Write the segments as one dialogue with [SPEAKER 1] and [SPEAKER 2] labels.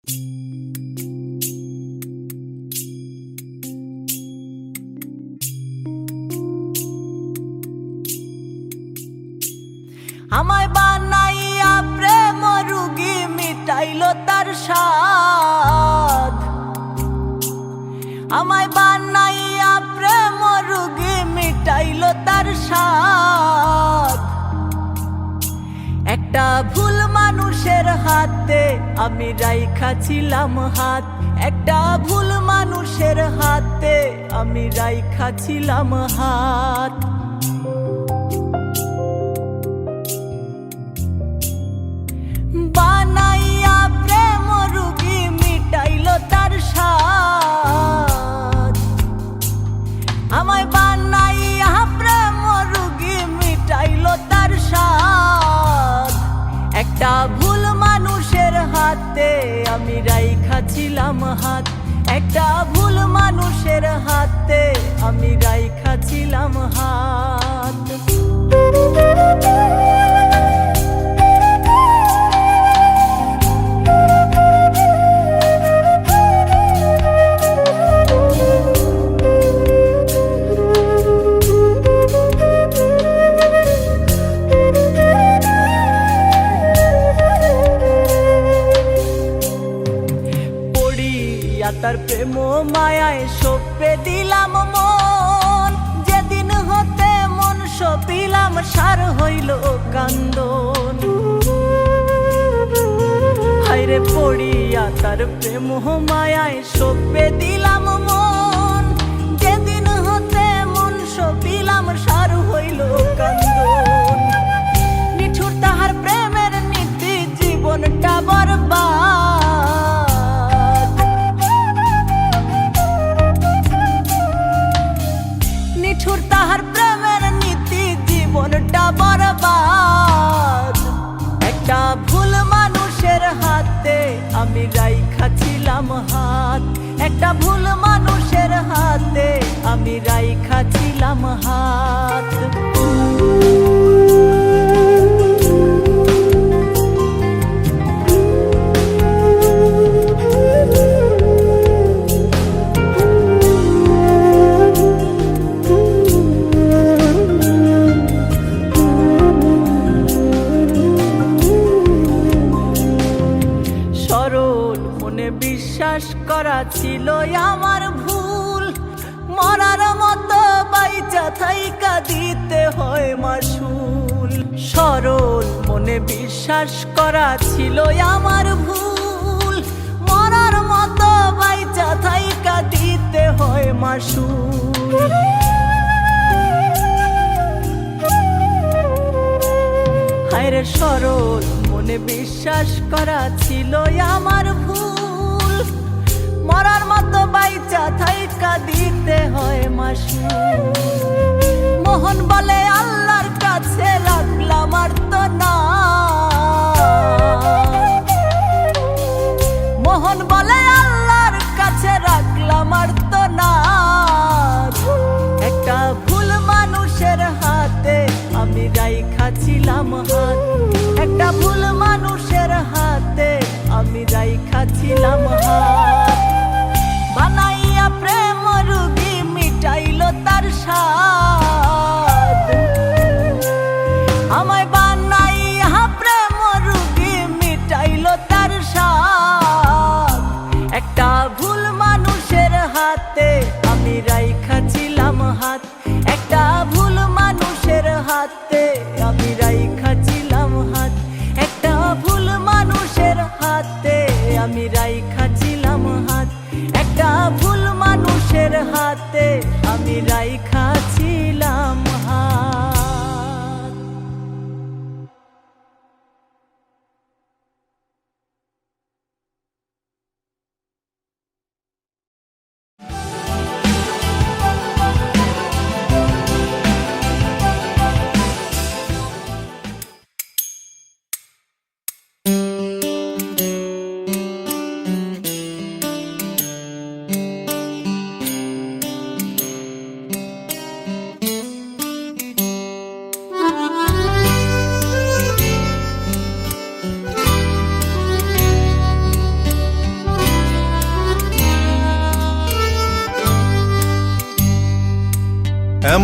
[SPEAKER 1] আমায় বানাইয়া প্রেম রুগী মিটাইল তার স্বাদ। আমায় বানাইয়া প্রেম রুগী মিটাইল তার স্বাদ। একটা ভুল মানুষের হাতে আমি রাইখা ছিলাম হাত। একটা ভুল মানুষের হাতে আমি রাইখা ছিলাম হাত। বানাইয়া প্রেম রুগী মিটাইল তার স্বাদ। আমায় বানাইয়া প্রেম রুগী মিটাইল তার স্বাদ। একটা ভুল মানুষের হাতে আমি রাইখা ছিলাম হাত। একটা ভুল মানুষের হাতে আমি রাইখা ছিলাম হাত। তার প্রেম মায়ায় সপে দিলাম মন। যেদিন হতে মন সপিলাম সার হইল কান্দন। হায়রে পড়িয়া তার প্রেম মায়ায় সপে দিলাম মন। যেদিন হতে মন সপিলাম সার হইল কান্দন। নিঠুর তাহার প্রেমের নীতি জীবনটা বরবাদ। নিঠুর তাহার প্রেমের নীতি জীবনটা বরবাদ। একটা ভুল মানুষের হাতে আমি রাইখা ছিলাম হাত। একটা ভুল মানুষের হাতে আমি রাইখা ছিলাম হাত। বিশ্বাস করা ছিল আমার ভুল। মরার মতো বাইচা থাইকা দিতে হয় মাসুল। সরল মনে বিশ্বাস করা ছিল আমার ভুল। মরার মতো বাইচা থাইকা দিতে হয় মাসুল। হায়রে সরল মনে বিশ্বাস করা ছিল আমার ভুল। মরার মতো বাইচা থাইকা দিতে হয় মাসুল। মোহন বলে আল্লাহর কাছে লাগলাম আর তো না। মোহন বলে আল্লাহর কাছে রাখলাম আর তো না। একটা ভুল মানুষের হাতে আমি রাইখা ছিলাম হাত। একটা ভুল মানুষের হাতে আমি রাইখা ছিলাম হাত। বানাইয়া প্রেম রুগী মিটাইল তার স্বাদ। আমায় বানাইয়া প্রেম রুগী মিটাইল তার স্বাদ। একটা ভুল মানুষের হাতে আমি রাইখা ছিলাম হাত। একটা ভুল মানুষের হাতে আমি রাইখা ছিলাম হাত। একটা ভুল মানুষের হাতে আমি রাইখা ছিলাম হাত। একটা ভুল মানুষের হাতে আমি রাইখা ছিলাম হাত।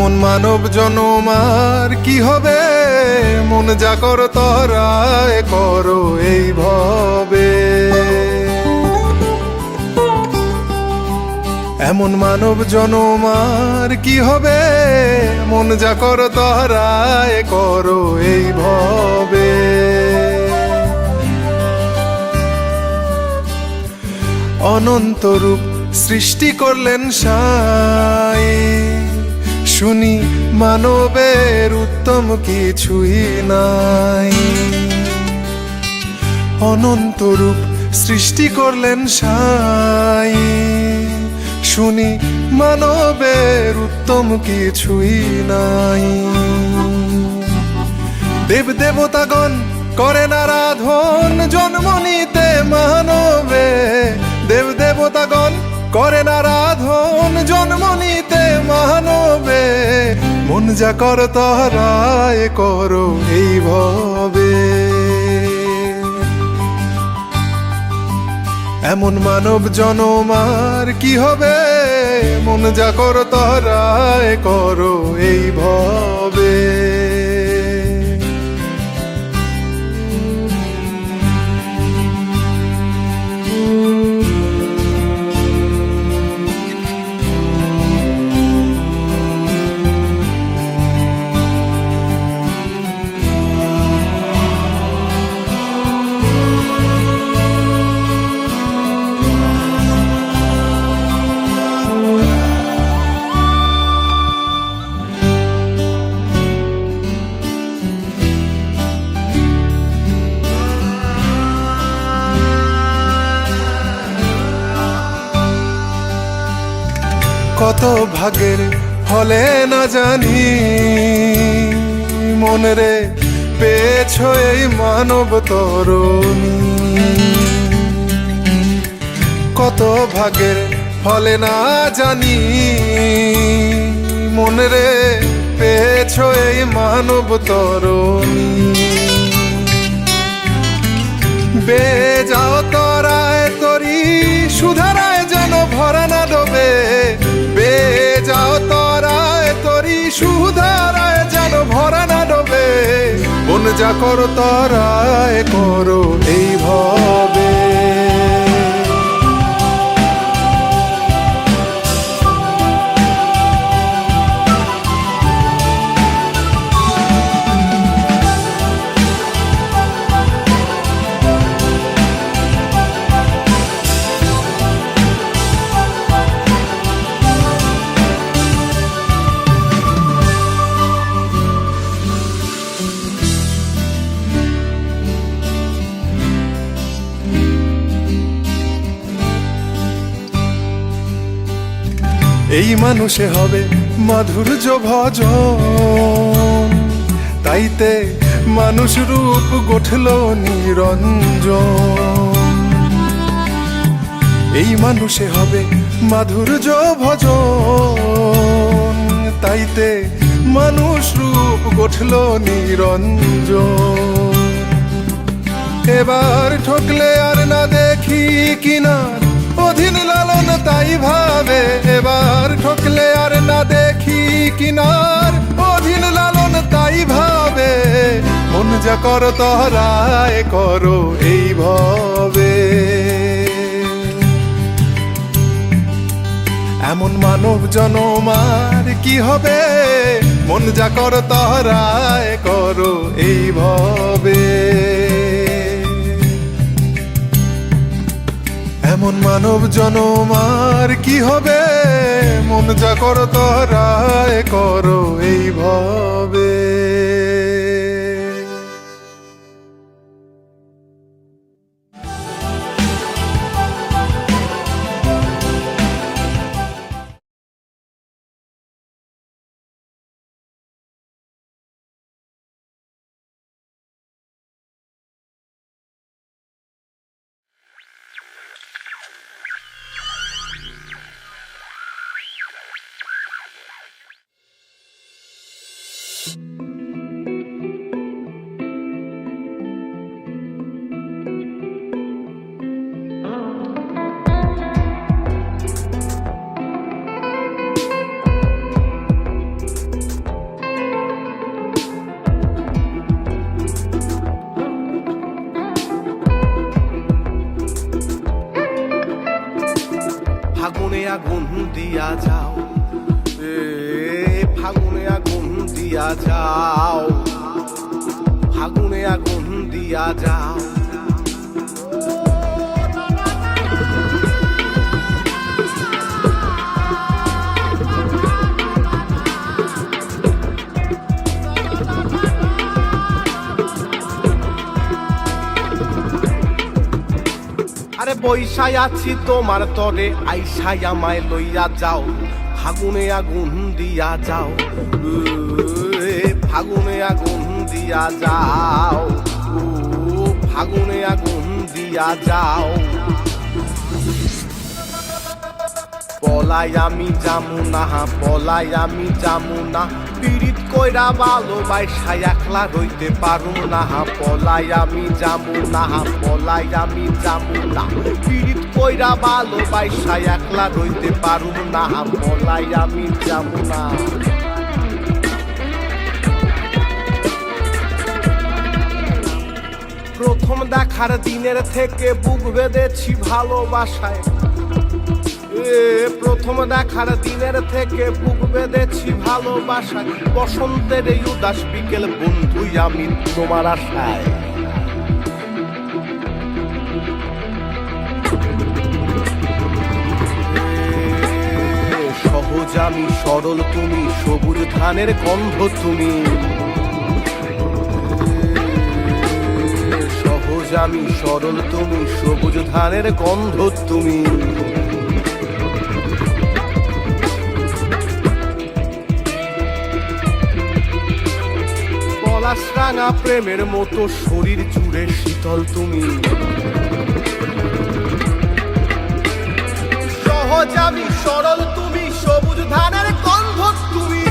[SPEAKER 2] এমন মানব জনমার কি হবে, মন যা কর তরায় করো এই ভবে। এমন মানব জনমার কি হবে, মন যা কর তরায় করো এই ভবে। অনন্ত রূপ সৃষ্টি করলেন সাই, শুনি মানবের উত্তম কিছুই নাই। অনন্ত রূপ সৃষ্টি করলেন সাই, শুনি মানবের উত্তম কিছুই নাই। দেব দেবতাগণ করেন আরাধন জন্ম নিতে মানবে। দেব দেবতাগণ করেন আরাধন জন্ম নিতে মানবে। মন যা কর তরায় করো এই ভবে। এমন মানব জনমার কি হবে, মন যা কর তরায় করো এই ভবে। কত ভাগের ফলে না জানি, মনরে পেয়েছ এই মানব তরুণী। কত ভাগের ফলে না জানি, মনরে পেয়েছ এই মানব তরুণী। বে যাও তরায় তরি সুধারায় যেন ভরা না ডোবে। বে যাও তরায় তরি সুধারায় যেন ভরা না ডোবে। মন যা করো তরায় করো এই ভবে। এই মানুষে হবে মাধুর্য ভজন, তাইতে মানুষ রূপ গঠল নিরঞ্জন। এই মানুষে হবে মাধুর্য ভজন, তাইতে মানুষ রূপ গঠল নিরঞ্জন। এবার ঠকলে আর না দেখি কিনার অধীন লালন তাই ভাবে। এবার ঠকলে আর না দেখি কিনার অধীন লালন তাই ভাবে। মন যা কর তরায় করো এই ভবে। এমন মানব জনমার কি হবে, মন যা কর তরায় করো এই ভবে। এমন মানব জনমার কি হবে, মন যা কর তরায় করো এই ভবে।
[SPEAKER 3] ফাগুনে আগুন দিয়া যাও, ফাগুনে আগুন দিয়া যাও, ফাগুনে আগুন দিয়া যাও। আরে বৈশাই আছি তোমার তরে, আইসাই আমায় লইয়া যাও, ফাগুনে আগুন দিয়া যাও, ফাগুনে আগুন দিয়া যাও, ফাগুনে আগুন দিয়া যাও। পলাই আমি যামু না, পলাই আমি যামু না, পীড়িত কইরা ভালোবাসা একলা রইতে পারু না। পলাই আমি যামু না, পলাই আমি যামু না, পীড়িত কইরা ভালোবাসা একলা রইতে পারু না। পলাই আমি যামু না। প্রথম দেখার দিনের থেকে বুক বেঁধেছি ভালোবাসায়, প্রথম দেখার দিনের থেকে বুক বেঁধেছি ভালোবাসায়। বসন্তের এই উদাস বিকেল বন্ধুই আমি তোমার আশায়। সহজ আমি সরল তুমি, সবুজ ধানের গন্ধ তুমি। সহজ আমি সরল তুমি, সবুজ ধানের গন্ধ তুমি। রাঙা প্রেমের মতো শরীর জুড়ে শীতল তুমি। সহজ আমি সরল তুমি, সবুজ ধানের গন্ধ তুমি।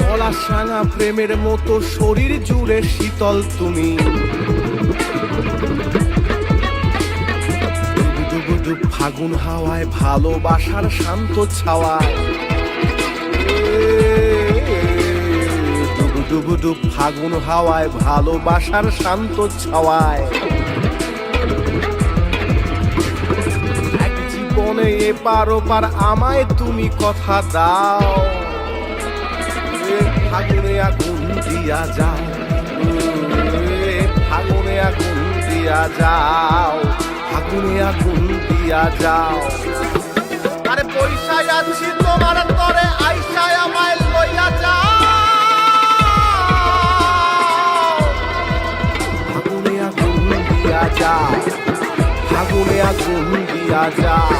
[SPEAKER 3] পলাশ রাঙা প্রেমের মতো শরীর জুড়ে শীতল তুমি। ডুবুডুবুডুব ফাগুন হাওয়ায়, ভালোবাসার শান্ত ছাওয়ায়। ডুবুডুব ফাগুন হাওয়ায়, ভালোবাসার শান্ত ছাওয়ায়। এক জীবনে এপার ওপার আমায় তুমি কথা দাও, ফাগুনে আগুন দিয়া যাও, ফাগুনে আগুন দিয়া যাও, ফাগুনে আগুন দিয়া যাও। আরে পয়সায় আছি তোমার তরে, আইসায় আমায় লইয়া যাও, ফাগুনে আগুন দিয়া যাও, ফাগুনে আগুন দিয়া যাও।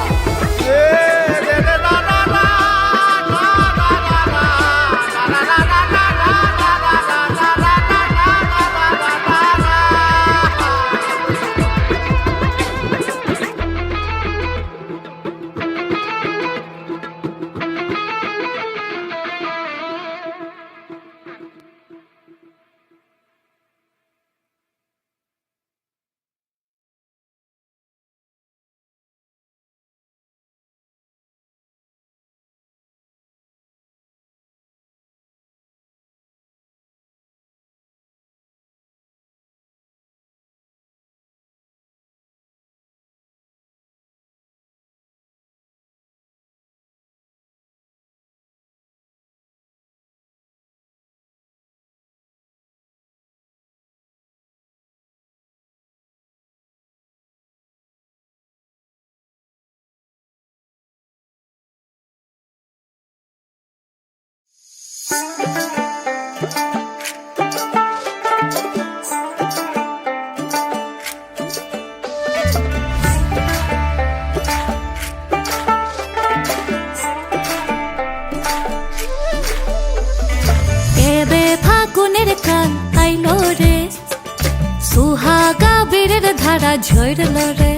[SPEAKER 4] ধারা ঝরল রে,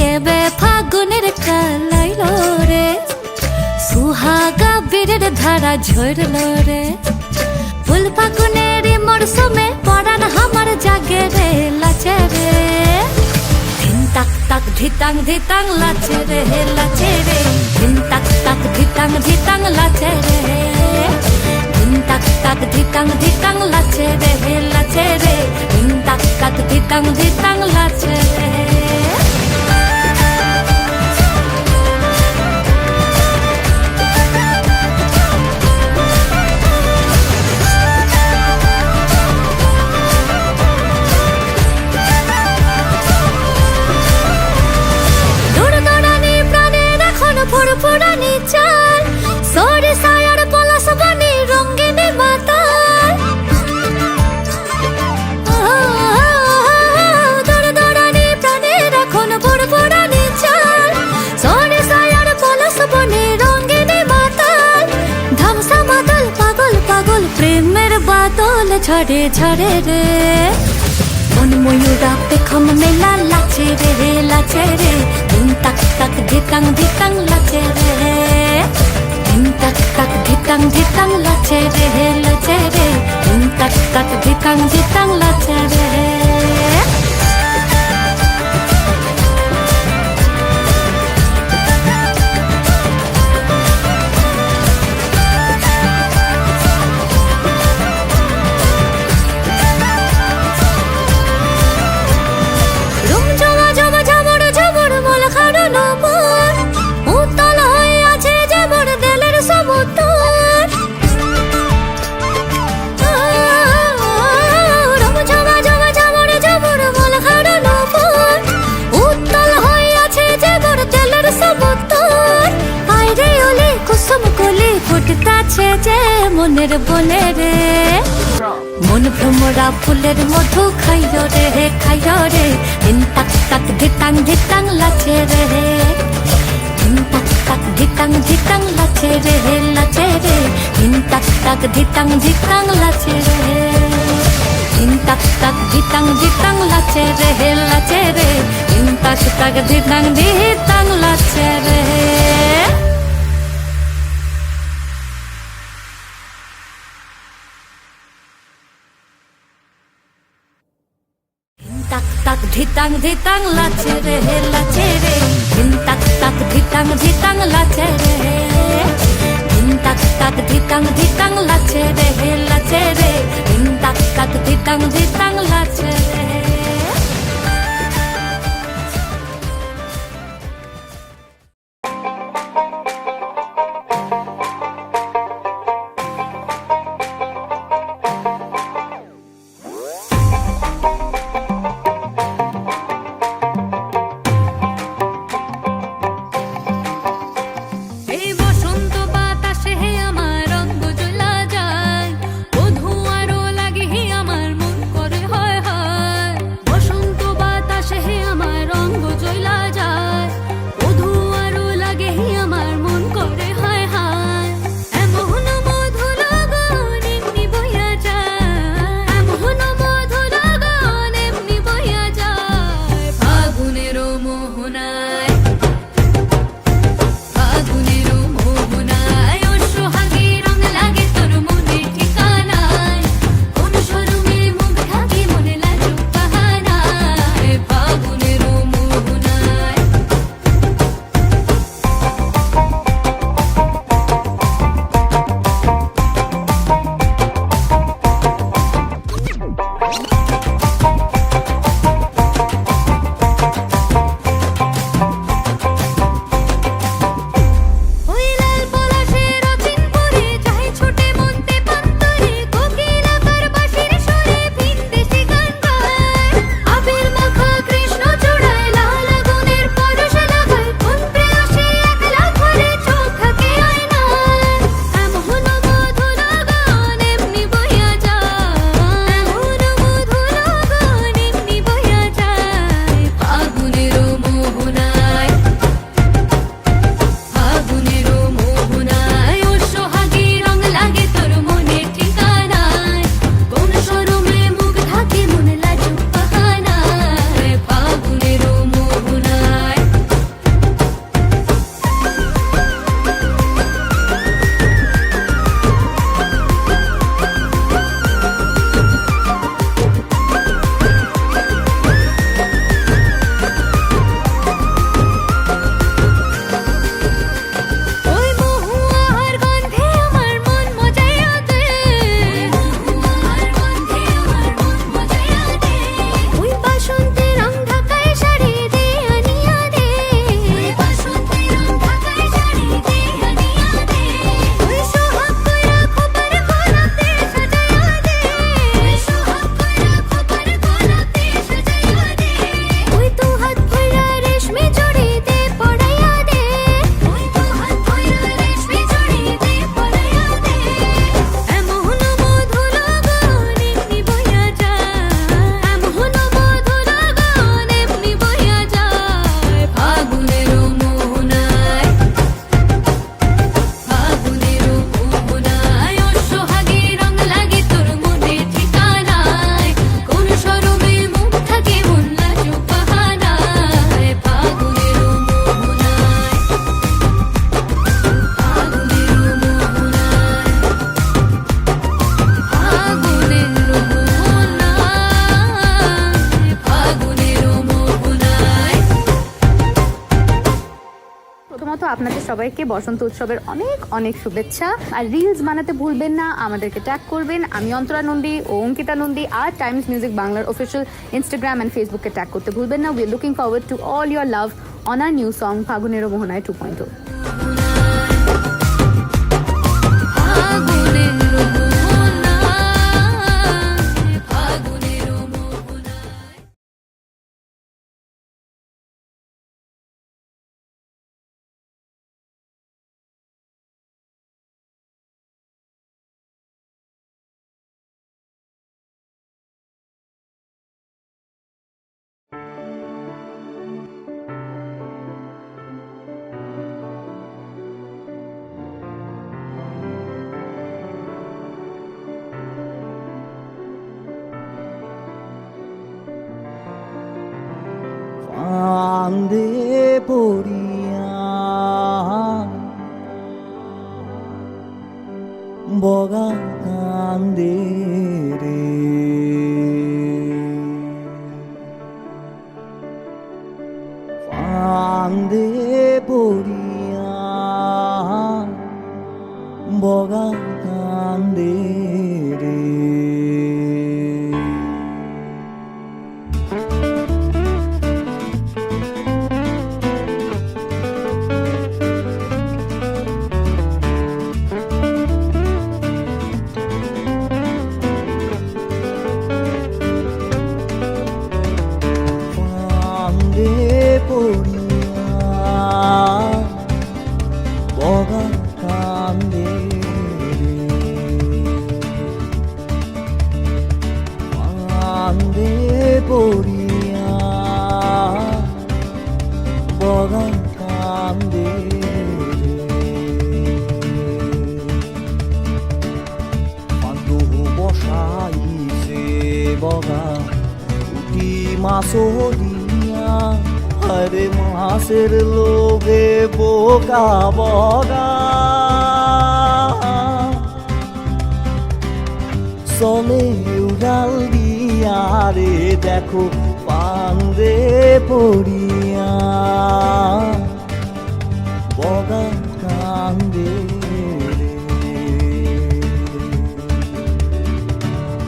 [SPEAKER 4] এবে ফাগুনের কালাইল রে, সুহাগা বীরের ধারা ঝরল রে। ফুল ফাগুনের মরশুমে পরাণ আমার জাগে রে, লাচে রে ধিন তাক তাক ধিতাং ধিতাং লাচে রে, লাচে রে ধিন তাক তাক ধিতাং ধিতাং লাচে রে, ধিন তাক তাক ধিতাং ধিতাং লাচে রে, লাচে রে ধিন তাক তাক ধিতাং ধিতাং লাচে রে। ঝরে ঝরে রে মন ময়ূরা পেখম মেলা লাচে রে লাচে রে দিন তাক তাক ধিতাং ধিতাং লাচে রে দিন তাক তাক ধিতাং ধিতাং লাচে রে লাচে রে দিন তাক তাক ধিতাং ধিতাং লাচে রে মনের বনে রে মন ভ্রমরা ফুলের মধু খাইয় রে খাইয় রে দিন তাক তাক ধিতাং ধিতাং লাচে রে দিন তাক তাক ধিতাং ধিতাং লাচে রে লাচে রে দিন তাক তাক ধিতাং ধিতাং লাচে রে দিন তাক তাক ধিতাং ধিতাং লাচে রে লাচে রে দিন তাক তাক ধিতাং ধিতাং লাচে রে tak tak dhitang dhitang lache re lache re din tak tak dhitang dhitang lache re din tak tak dhitang dhitang lache re lache re din tak tak dhitang dhitang lache re
[SPEAKER 5] আপনাদের সবাইকে বসন্ত উৎসবের অনেক অনেক শুভেচ্ছা। আর reels বানাতে ভুলবেন না, আমাদেরকে ট্যাগ করবেন। আমি অন্তরা নন্দী ও অঙ্কিতা নন্দী আর টাইমস মিউজিক বাংলার অফিসিয়াল ইনস্টাগ্রাম অ্যান্ড ফেসবুকে ট্যাগ করতে ভুলবেন না। We are looking forward to all your love on our new song ফাগুনের মোহনায় 2.0।
[SPEAKER 6] কান্দে পড়িয়া বগা কান্দে রে কান্দে পড়িয়া বগা কান্দে রে মাসরিয়া হরে মাসের লোভে বোকা বগা সনে উড়াল দিয়া রে দেখো পান্দে পড়িয়া বগা কান্দে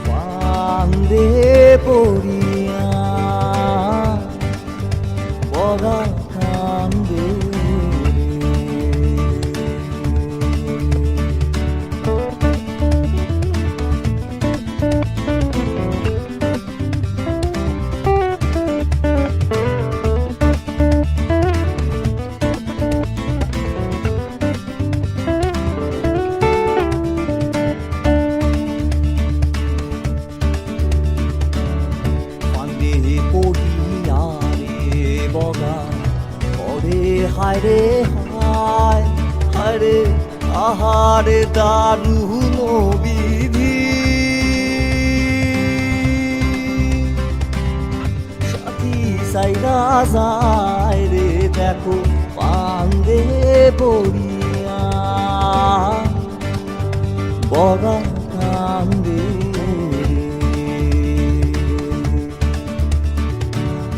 [SPEAKER 6] পান্দে পড়িয়া বগা কান্দে হায়রে হায় হায়রে আহারে দারুণ বিধি সাথী সাইরা যায় রে দেখো পান্দে পড়িয়া বগা কান্দে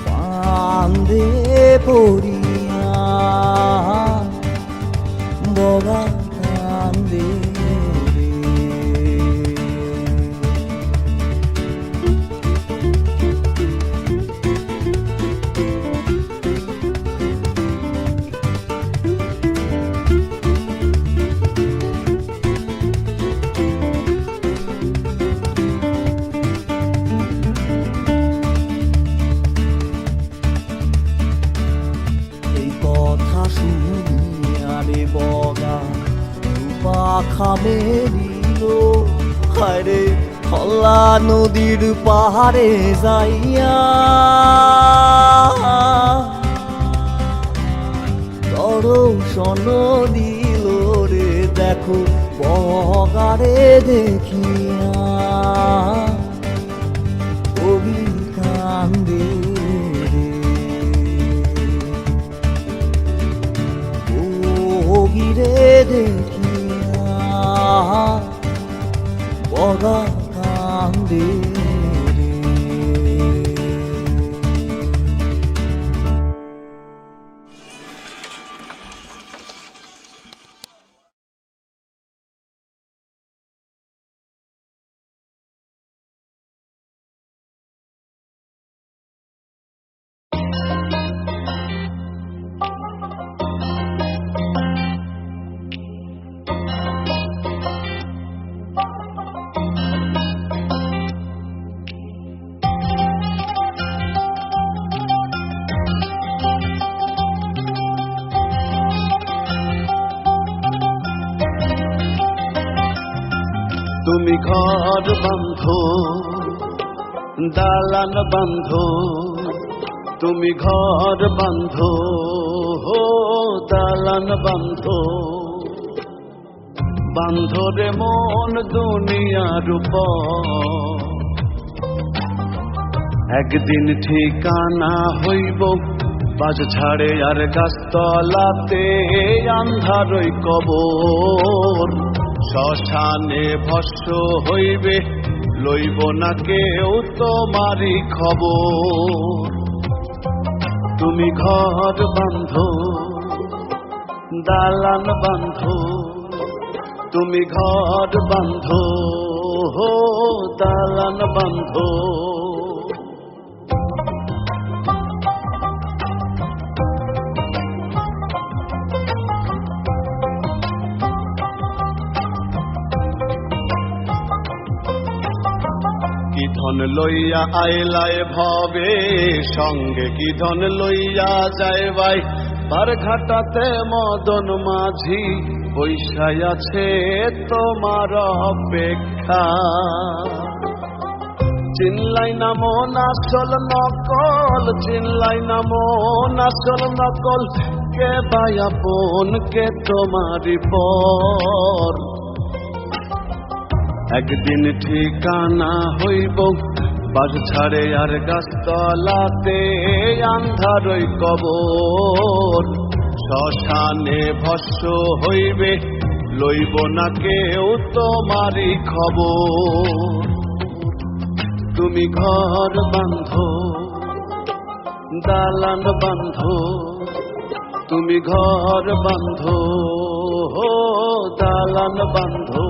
[SPEAKER 6] পান্দে পড়িয়া বগা কান্দে খামে দিল হায়রে খোলা নদীর পাহাড়ে যাইয়া দর্শন দিল রে দেখো বগারে দেখিয়া কবি কান্দে গিরে দেখিয়া বগা কান্দে
[SPEAKER 7] তুমি ঘর বাঁধো দালান বাঁধো, তুমি ঘর বাঁধো দালান বাঁধো, বাঁধো রে মন দুনিয়ার উপর। একদিন ঠিকানা হইব বাজ ঝাড়ে আর গাছতলাতে, আন্ধারই কবর শ্মশানে ভস্য হইবে, লইব না কেউ তোমারই খবর। তুমি ঘর বাঁধো দালান বাঁধো, তুমি ঘর বাঁধো দালান বাঁধো। কি ধন লইয়া আইলায় ভবে, সঙ্গে কি ধন লইয়া যায় ভাই, পার ঘাটাতে মদন মাঝি বৈশাই আছে তোমার অপেক্ষা। চিনলাই না মন আসল নকল, চিনলাই না মন আসল নকল, কে ভাই আপন কে তোমারি পর। একদিন ঠিকানা হইব বাজ ছাড়ে আর গাছতলাতে, আন্ধারই কবর শ্মশানে ভস্য হইবে, লইব না কেউ তোমারই খবর। তুমি ঘর বাঁধো দালান বাঁধো, তুমি ঘর বাঁধো দালান বাঁধো।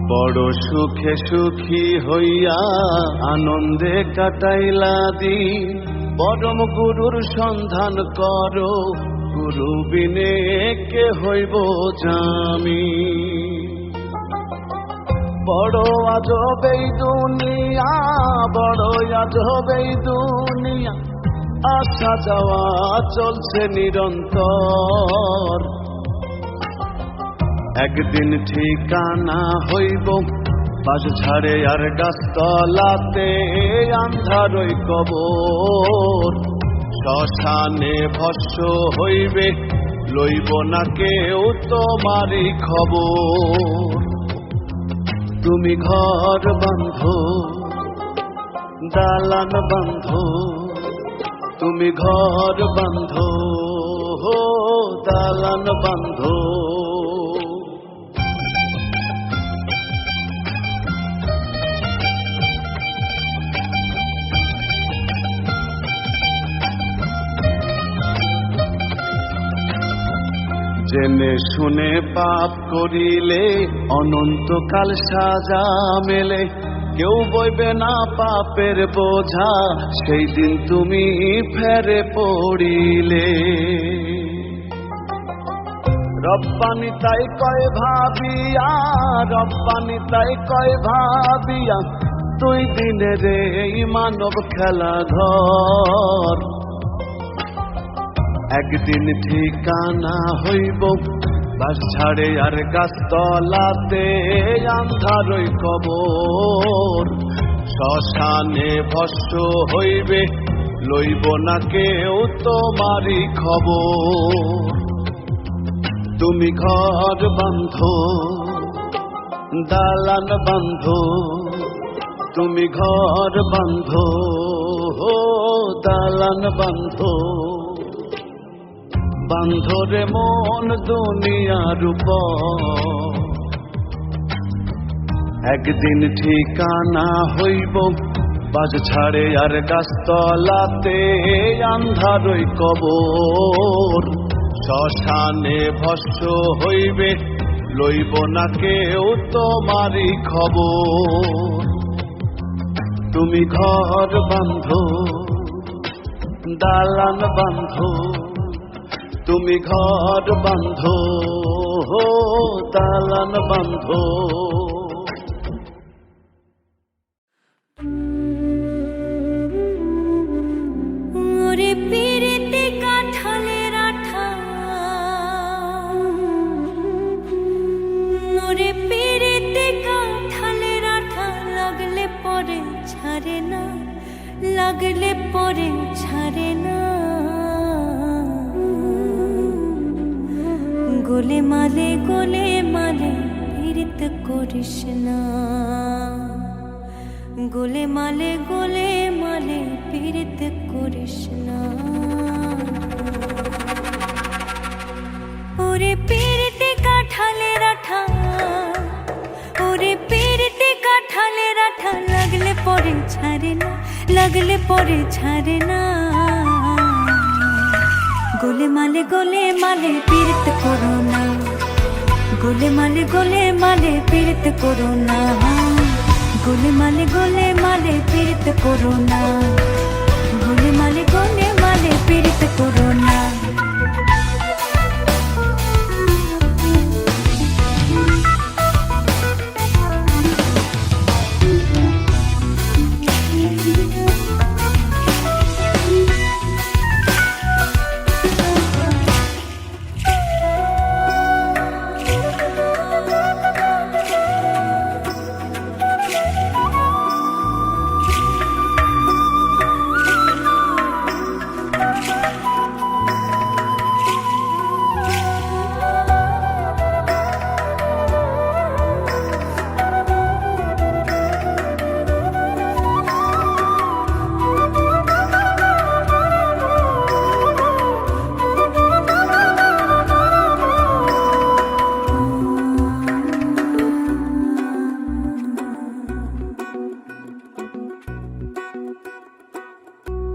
[SPEAKER 7] বড় সুখে সুখী হইয়া আনন্দে কাটাইলা দিন, পরম গুরুর সন্ধান করো, গুরু বিনে কে হইব জামি। বড় আজব এই দুনিয়া, বড় আজব এই দুনিয়া, আসা যাওয়া চলছে নিরন্তর। একদিন ঠিকানা হইব বাজ ঝাড়ে আর গাছতলাতে, আন্ধারই কবর শ্মশানে ভস্য হইবে, লইব না কেউ তোমারই খবর। তুমি ঘর বাঁধো দালান বাঁধো, তুমি ঘর বাঁধো দালান বাঁধো। জেনে শুনে পাপ করিলে অনন্তকাল সাজা মেলে, কেউ বইবে না পাপের বোঝা, সেই দিন তুমি ফেরে পড়িলে। রব্বানি তাই কয় ভাবিয়া, রব্বানি তাই কয় ভাবিয়া, দুই দিনের এই মানব খেলা ঘর। একদিন ঠিকানা হইব বাস ঝাড়ে আর গাছতলাতে, আন্ধারই কবর শ্মশানে ভস্য হইবে, লইব না কেউ তোমারই খবর। তুমি ঘর বাঁধো দালান বাঁধো, তুমি ঘর বাঁধো দালান বাঁধো, বাঁধো রে মন দুনিয়ার উপর। একদিন ঠিকানা হইব বাজ ছাড়ে আর গাছতলাতে, আন্ধারই কবর শ্মশানে ভস্য হইবে, লইব না কেউ তোমারই খবর। তুমি ঘর বাঁধো দালান বাঁধো, তুমি ঘর বাঁধো দালান বাঁধো।
[SPEAKER 4] ছাড়ে না, লাগলে পরে ছাড়ে না। গোলে মালে পীড়িত করিস না, গোলে মালে পীড়িত করিস না। ওরে পীড়িতে কাঠালের আঠা, ওরে পীড়িতে কাঠালের আঠা, লাগলে পরে ছাড়ে না, লাগলে পরে ছাড়ে না। গোলে মালে পীড়িত করো না, গোলে মালে পীড়িত করো না। গোলে মালে পীড়িত করো না, গোলে মালে পীড়িত করো না।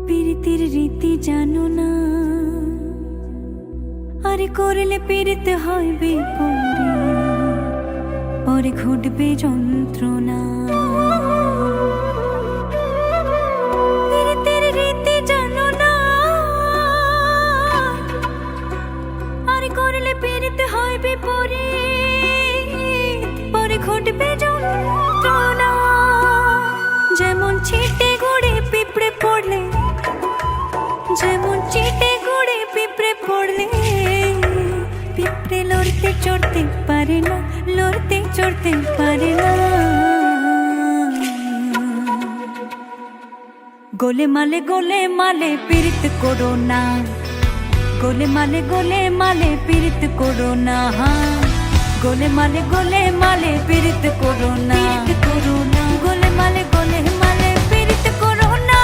[SPEAKER 4] পীড়িতের রীতি জানো না, আরে করলে পীড়িত হয় বিপরীত, পরে ঘটবে যন্ত্রণা। পীড়িতের রীতি জানো না, আরে করলে পীড়িত হয় বিপরীত, পরে ঘটবে যন্ত্রণা। যেমন ছিটে ঘুরে পিঁপড়ে পড়লে, যেমন চিটে গুড়ে পিঁপড়ে পড়লে, পিঁপড়ে লড়তে চড়তে পারে না, লড়তে চড়তে পারে না। গোলে মালে পীড়িত করো না, গোলে মালে পীড়িত করো না। গোলে মালে পীড়িত করো না, করো না। গোলে মালে পীড়িত করো না।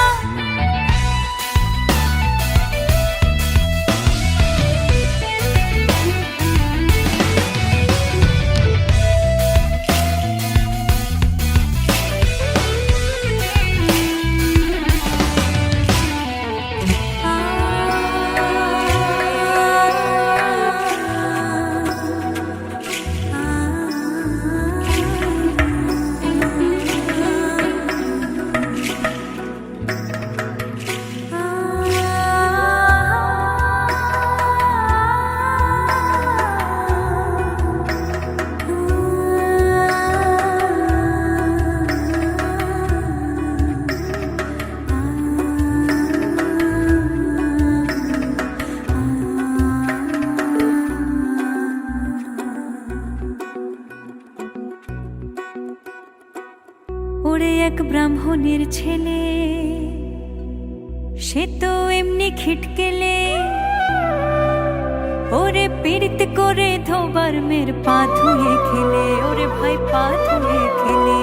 [SPEAKER 4] ওরে এক ব্রাহ্মণের ছেলে, সে তো এমনি খিটকেলে, ওরে পীড়িত করে ধোবার মের পা ধুয়ে খেলে, ওরে ভাই পা ধুয়ে খেলে।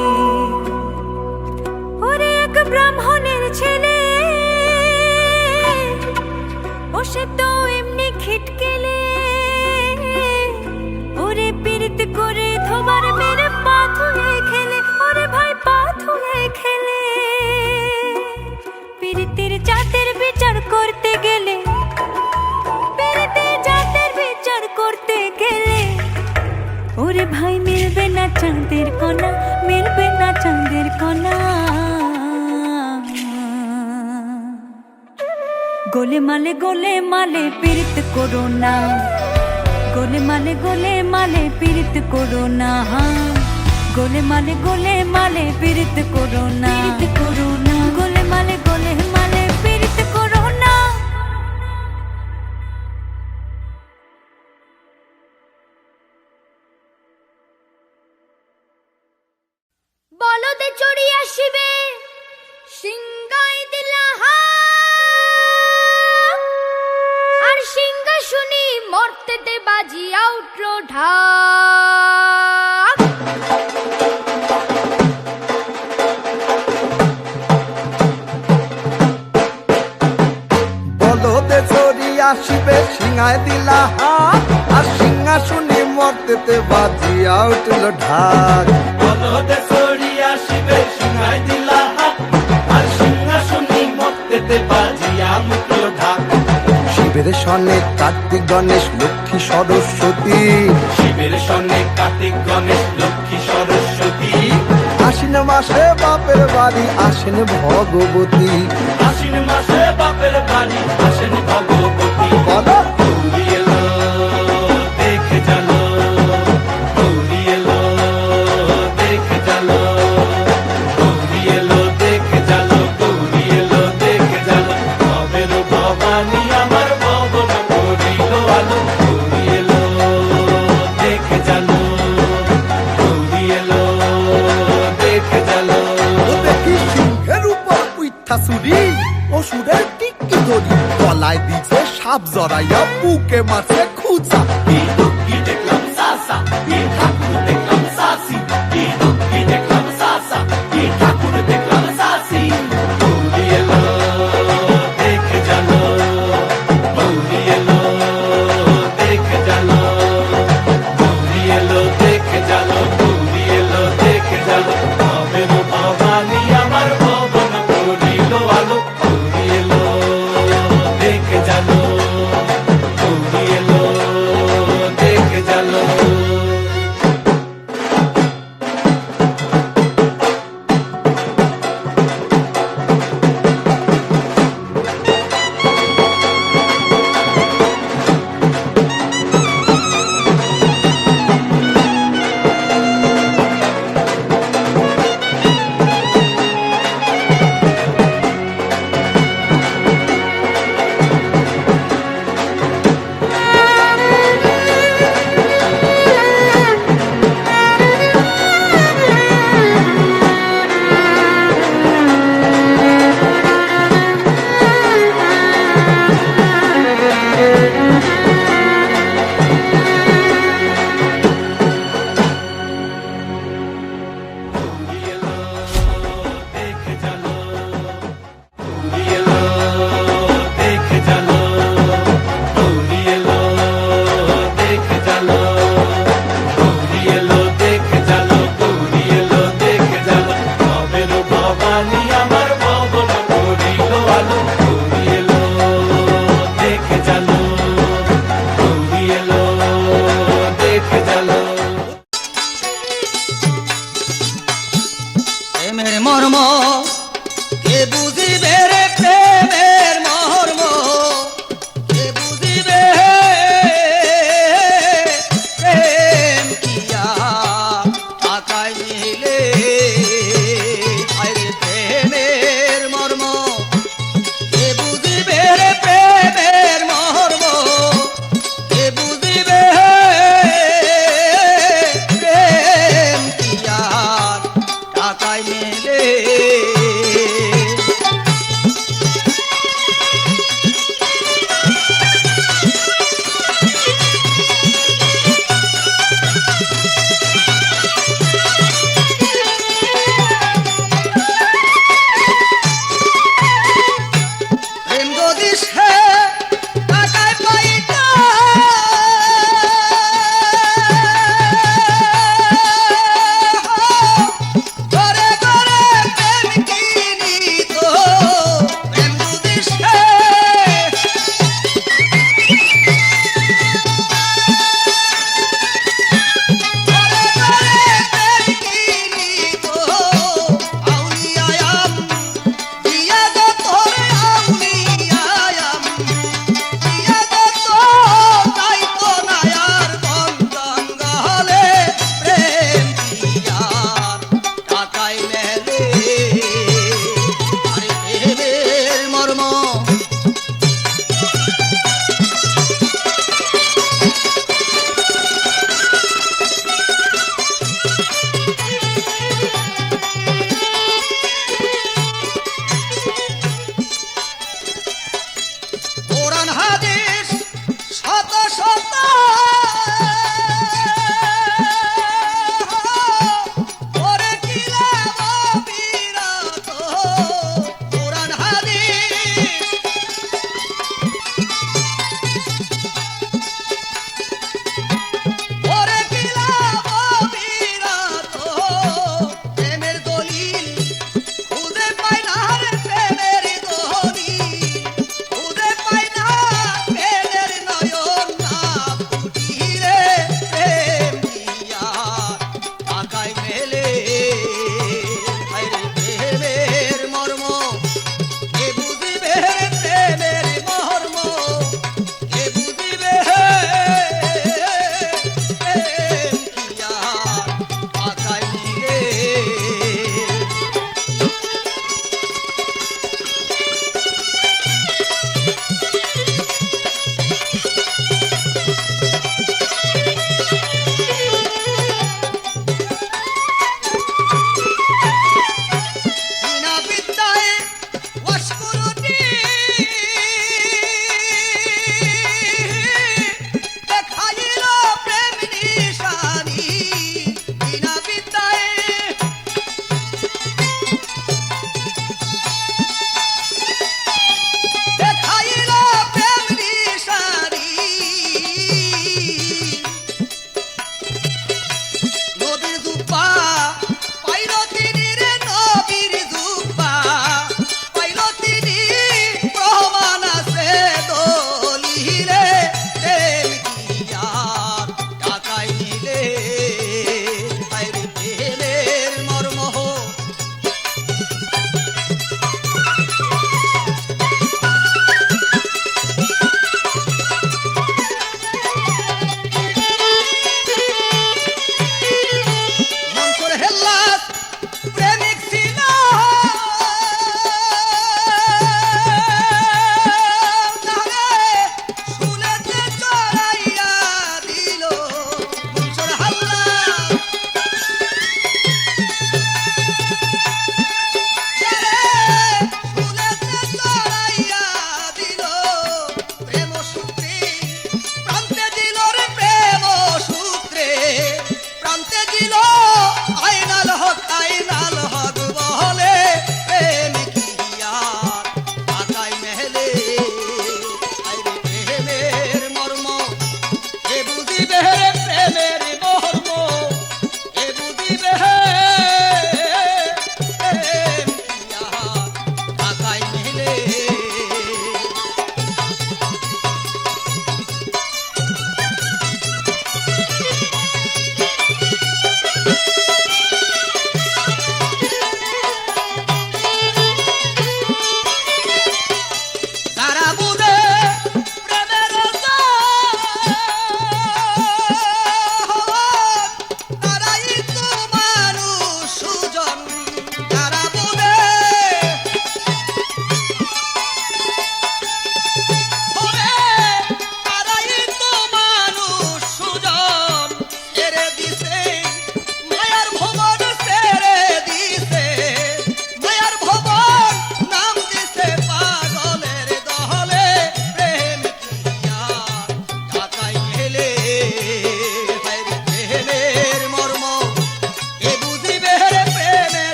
[SPEAKER 4] ওরে এক ব্রাহ্মণের ছেলে, ও সে তো এমনি খিটকেলে, ওরে পীড়িত করে ধোবার মের পা ধুয়ে খেলে, ওরে ভাই পা ধুয়ে খেলে। পীড়িতের জাতের বিচার করতে গেলে, পীড়িতের জাতের বিচার করতে গেলে, ওরে ভাই মিলবে না চাঁদের কণা, মিলবে না চাঁদের কণা। গোলে মালে পীড়িত করো না, গোলে মালে পীড়িত করো না। গোলে মালে পীড়িত করো না, করো না। গোলে মালে পীড়িত করো না।
[SPEAKER 8] বলদে চড়িয়া শিবে
[SPEAKER 3] আসিবে সিংহায় দিলা হাত আর সিংহাসনে মর্তেতে বাজিয়া উঠল ঢাক
[SPEAKER 8] বলদে সরি আসিবে সিংহায় দিলা হাত আর সিংহাসনে মর্তেতে বাজিয়া উঠল ঢাক
[SPEAKER 3] শিবের সনে কার্তিক গণেশ লক্ষ্মী সরস্বতী
[SPEAKER 8] শিবের সনে কার্তিক গণেশ লক্ষ্মী সরস্বতী
[SPEAKER 3] আশ্বিন মাসে বাপের বাড়ি আসেন ভগবতী
[SPEAKER 8] আশ্বিন মাসে বাপের বাড়ি আসেন ভগবতী
[SPEAKER 3] বলো
[SPEAKER 8] গৌরী এলো দেখে জানো গৌরী এলো দেখে জানো গৌরী এলো দেখে জানো গৌরী এলো দেখে জানো ভবের ভবানী আমার ভবন করিল আলো গৌরী এলো দেখে জানো গৌরী এলো দেখে জানো
[SPEAKER 3] দেখি সিংহের উপর উইঠা চুরি অসুরের টিকি ধরি গলায় দিছে সাপ জড়াইয়া বুকে মারছে খুঁজা
[SPEAKER 8] কি দুঃখী দেখলাম সাসা কি ঠাকুর দেখলাম সাসি কি দুঃখী দেখলাম সাসা কি ঠাকুর দেখলাম সাসি গৌরী এলো দেখে জানো গৌরী এলো দেখে জানো গৌরী এলো দেখে জানো গৌরী এলো দেখে জানো ভবের ভবানী আমার ভবন করিল আলো গৌরী এলো দেখে জানো গৌরী এলো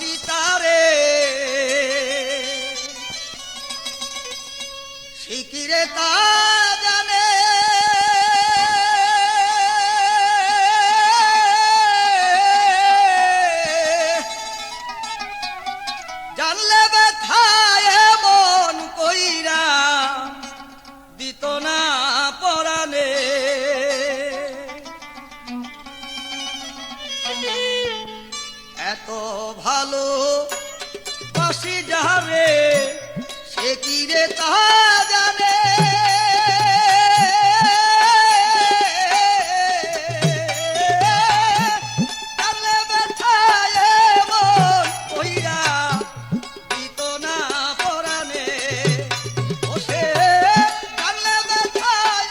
[SPEAKER 9] ভালোবাসি তারে শিকিরে তা জানে জানলে ব্যথায় মন কইরা দিত না পরাণে এত ভালো বাসি যাবে সে কি রে তা জানে জানলে ব্যথায় মন কইরা দিত না পরাণে ও সে জানলে ব্যথায়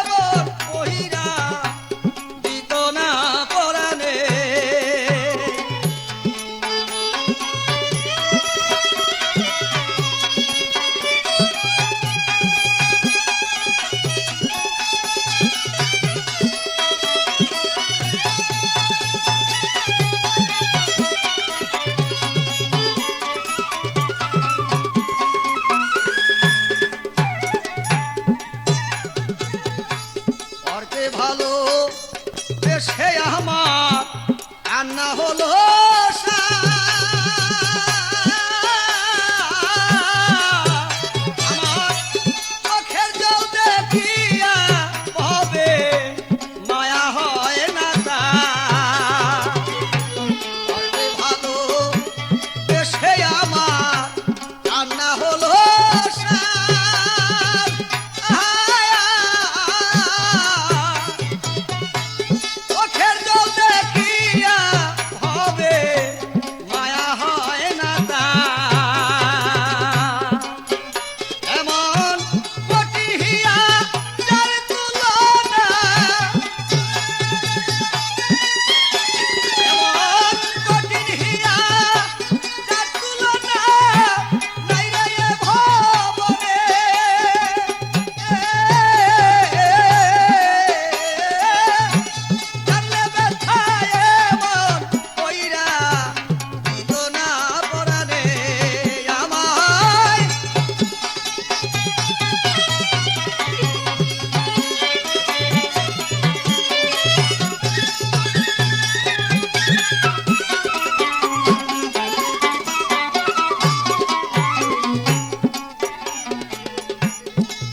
[SPEAKER 9] মন কইরা দিত না পরাণে পরকে ভালো বেশে আমার কান্না হলো আমার চোখের জল দেখিয়া হবে মায়া হয় না তা পরকে ভালো বেশে আমার কান্না হলো চোখের জল দেখিয়া হবে মায়া হয় না তা এমন পটিয়া যার তুলনা এমন কঠিন হিয়া যার তুলনা নাই রে ভবনে জানলে ব্যথায় মন কইরা দিত না পরাণে আমায়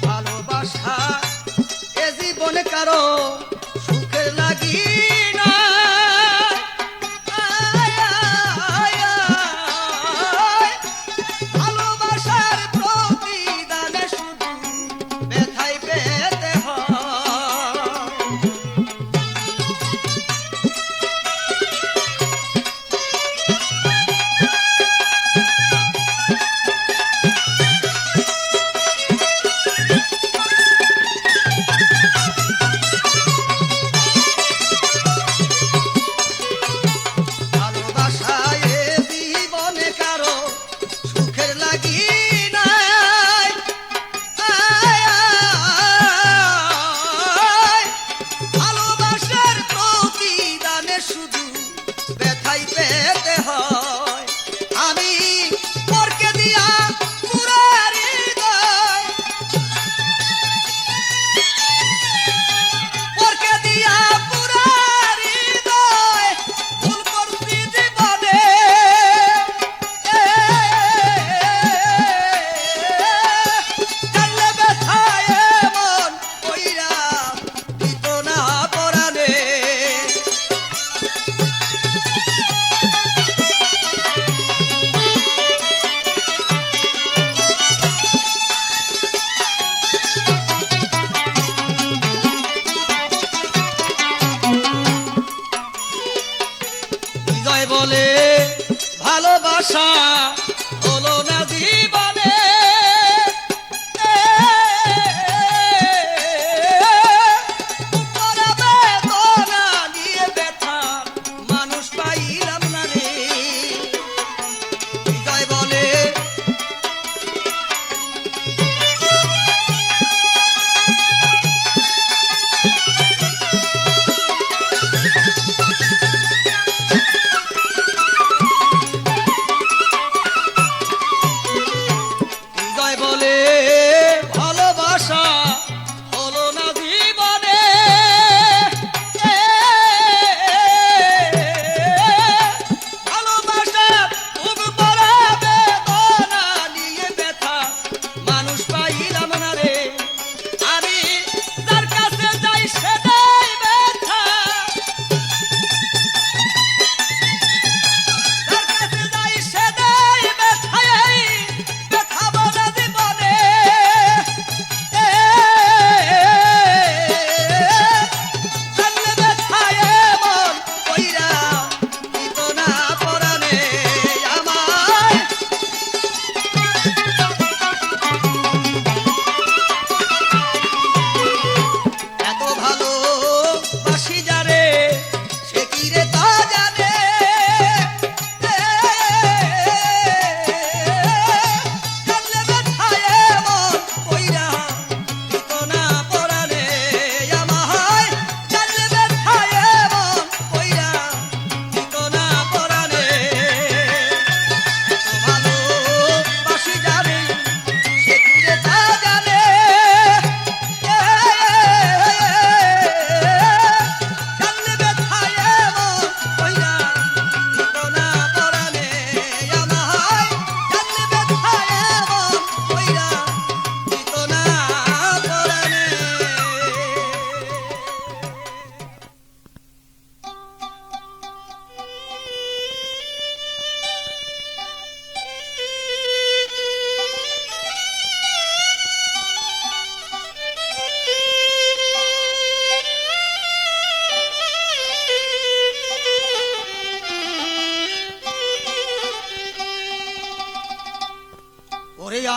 [SPEAKER 9] ভালোবাসা এ জীবনে কারো সুখের লাগি না ভালোবাসার প্রতিদানে শুধু ব্যথাই পেতে হয়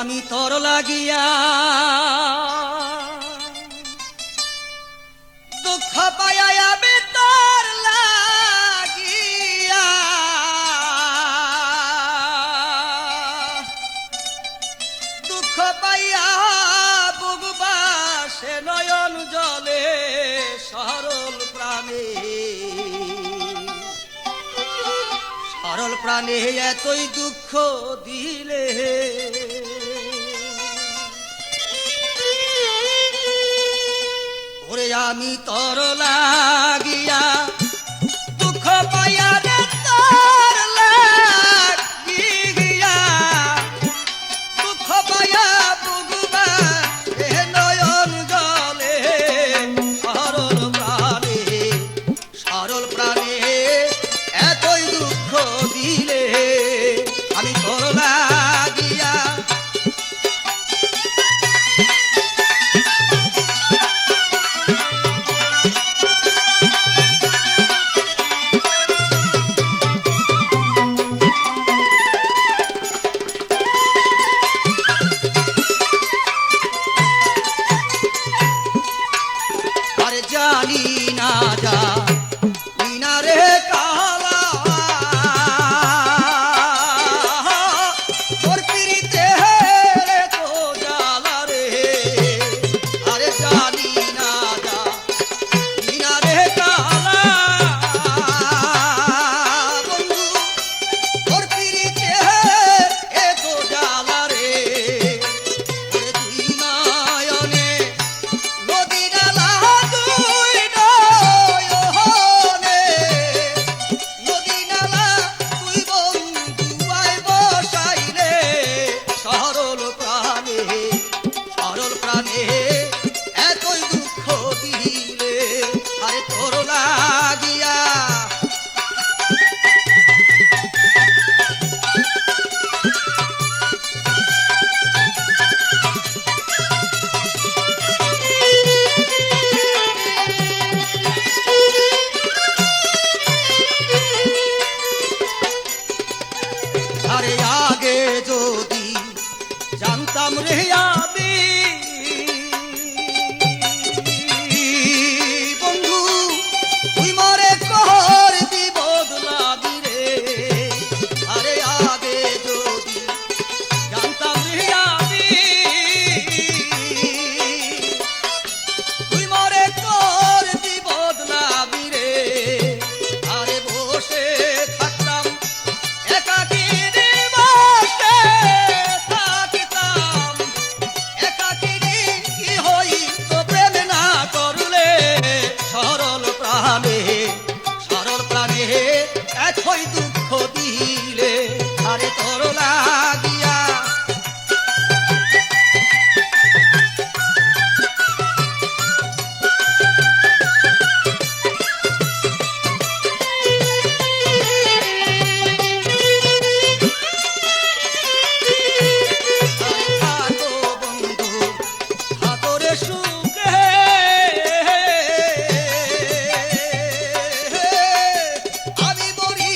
[SPEAKER 9] আমি তোর লাগিয়া দুঃখ পাইয়া আমি তোর লাগিয়া দুঃখ পাইয়া বুকবা সে নয়ন জলে সরল প্রাণে সরল প্রাণে এতই দুঃখ দিলে ওরে আমি তোর লাগিয়া দুঃখ পাইয়া রে তোর লাগিয়া দুঃখ পাইয়া বুগবা এ নয়ন জলে সরল প্রাণে এতই দুঃখ দিলে আমি তোর লাগিয়া আরে জানি না জানি না রে কালা তোর পিরিতে রে তো জ্বালা রে আরে জানি না জানি না রে কালা বন্ধু তোর পিরিতে এ তো জ্বালা রে ওরে দুই নয়নে নদী নালা দুই নয়নে নদী নালা তুই বন্ধু আয় বসাইলে সরল প্রাণে এতই দুঃখ দিলে আরে তোর লাগিয়া আরে আগে যদি জানতাম রে আমি বন্ধু তুই মরে কর দি বদলাবি রে আরে আগে যদি জানতাম রে আমি তুই মরে কর দি বদলাবি রে আরে বসে থাকতাম একাকী বসে থাকিতাম একাকী কি হইত প্রেম না করলে সরল প্রাণে এতই দুঃখ দিলে আরে তোর লাগিয়া থাকো বন্ধু থাকো রে সুখে আমি মরি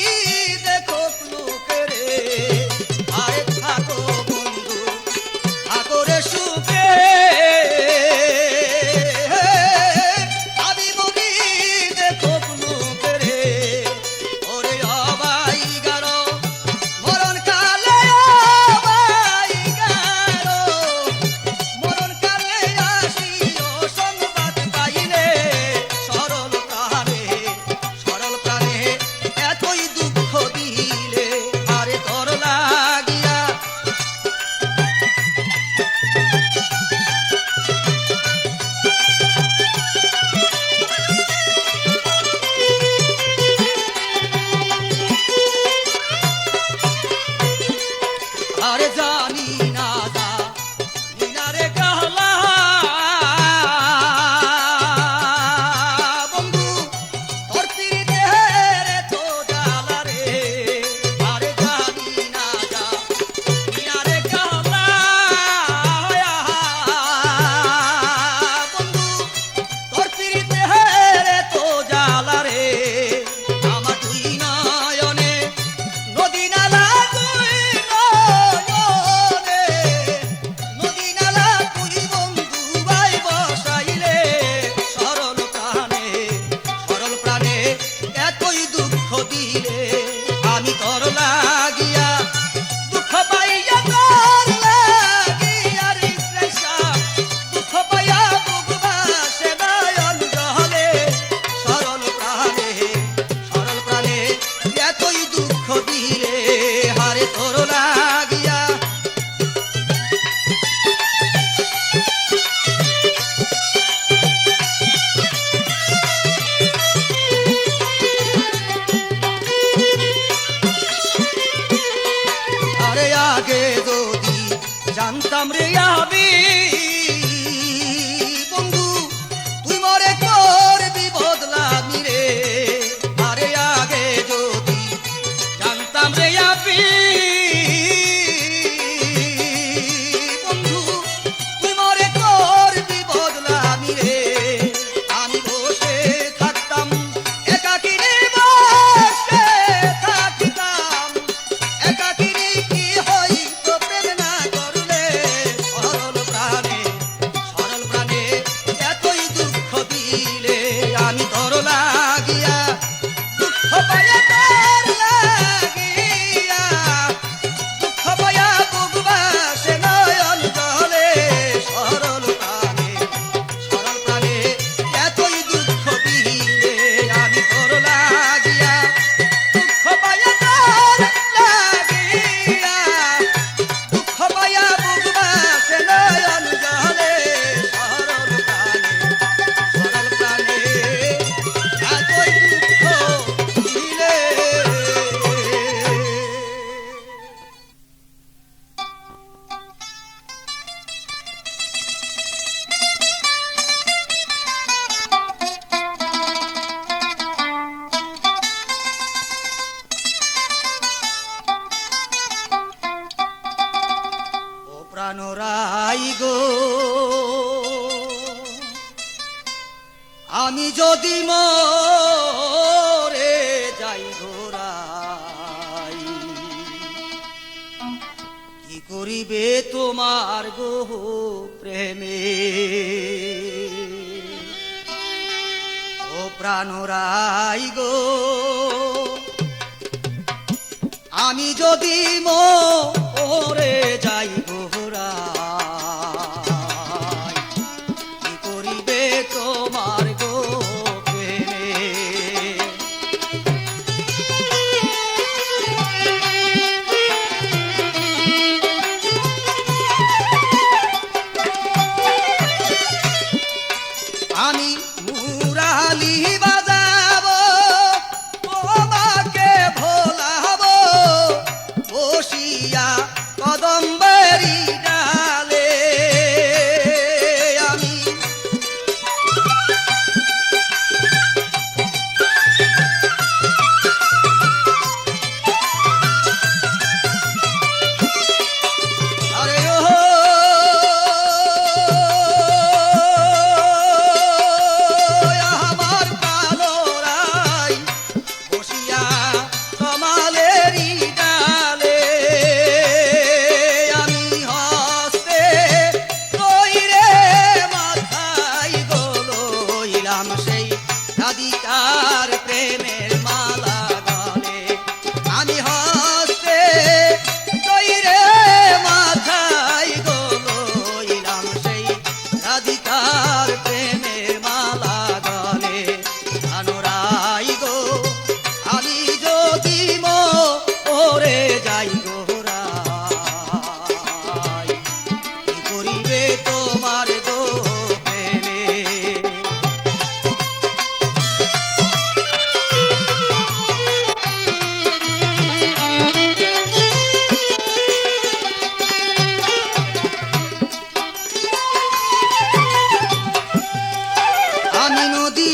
[SPEAKER 9] আমি যদি মরে যাই ঘোরাই কি করিবে তোমার গো প্রেমে ও প্রাণরাই গো আমি যদি মরে যাই ঘোরাই কি করিবে তোমার গো প্রেমে আমি মুরালি বাজাবো তোমাকে ভোলাবো বসিয়া কদম্বেরি ডালে আমি আরে ও আমার কালোরাই বসিয়া কমালেরি ডালে আমি হস্তে কইরে মাথায় গলইলাম সেই রাধিকার প্রেমের মালা গলে আমি হস্তে কইরে মাথায় গলইলাম সেই রাধিকার প্রেমের মালা গলে আনোরাই গো আমি যদি মরে যাই গোরাই কি করিবে তোমার গো প্রেমে আমি নদী